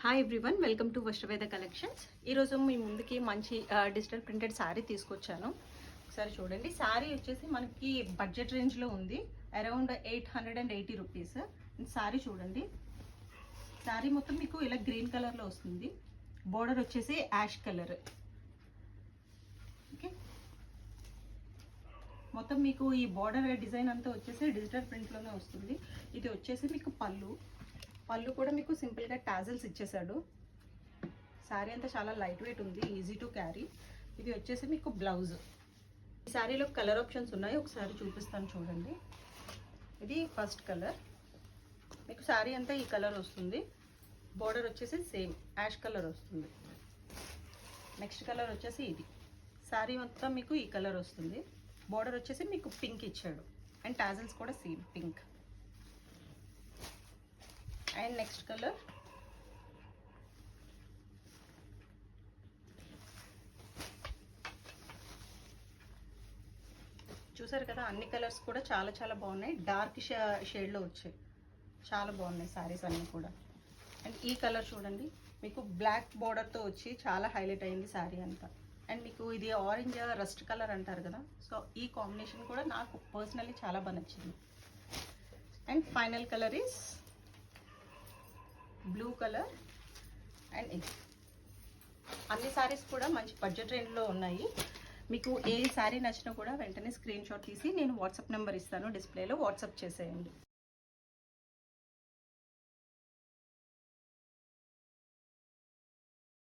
Hi everyone, welcome to Vastraveda collections. ఈరోజు మీ ముందుకి మంచి డిజిటల్ ప్రింటెడ్ శారీ తీసుకొచ్చాను. ఒకసారి చూడండి. శారీ వచ్చేసి మనకి బడ్జెట్ రేంజ్లో ఉంది, అరౌండ్ 880 రూపీస్. శారీ చూడండి. శారీ మొత్తం మీకు ఇలా గ్రీన్ కలర్లో వస్తుంది. బోర్డర్ వచ్చేసి యాష్ కలర్. ఓకే, మొత్తం మీకు ఈ బోర్డర్ డిజైన్ అంతా వచ్చేసి డిజిటల్ ప్రింట్లోనే వస్తుంది. ఇది వచ్చేసి మీకు పళ్ళు కూడా మీకు సింపుల్గా టాజల్స్ ఇచ్చేసాడు. శారీ అంతా చాలా లైట్ వెయిట్ ఉంది, ఈజీ టు క్యారీ. ఇది వచ్చేసి మీకు బ్లౌజ్. ఈ శారీలో కలర్ ఆప్షన్స్ ఉన్నాయి, ఒకసారి చూపిస్తాను చూడండి. ఇది ఫస్ట్ కలర్. మీకు శారీ అంతా ఈ కలర్ వస్తుంది. బోర్డర్ వచ్చేసి సేమ్ యాష్ కలర్ వస్తుంది. నెక్స్ట్ కలర్ వచ్చేసి ఇది. శారీ మొత్తం మీకు ఈ కలర్ వస్తుంది. బోర్డర్ వచ్చేసి మీకు పింక్ ఇచ్చాడు అండ్ టాజల్స్ కూడా same pink. And next colour చూసారు కదా, అన్ని కలర్స్ కూడా చాలా చాలా బాగున్నాయి. డార్క్ షేడ్లో వచ్చాయి, చాలా బాగున్నాయి సారీస్ అన్నీ కూడా. అండ్ ఈ కలర్ చూడండి, మీకు బ్లాక్ బోర్డర్తో వచ్చి చాలా హైలైట్ అయింది శారీ అంతా. అండ్ మీకు ఇది ఆరెంజ్ రస్ట్ కలర్ అంటారు కదా, సో ఈ కాంబినేషన్ కూడా నాకు పర్సనల్లీ చాలా బాగా నచ్చింది. And final colour is blue colour. And ఇది అన్ని శారీస్ కూడా మంచి బడ్జెట్ రేంజ్లో ఉన్నాయి. మీకు ఏ శారీ నచ్చినా కూడా వెంటనే స్క్రీన్ షాట్ తీసి నేను వాట్సాప్ నెంబర్ ఇస్తాను, డిస్ప్లేలో వాట్సాప్ చేసేయండి.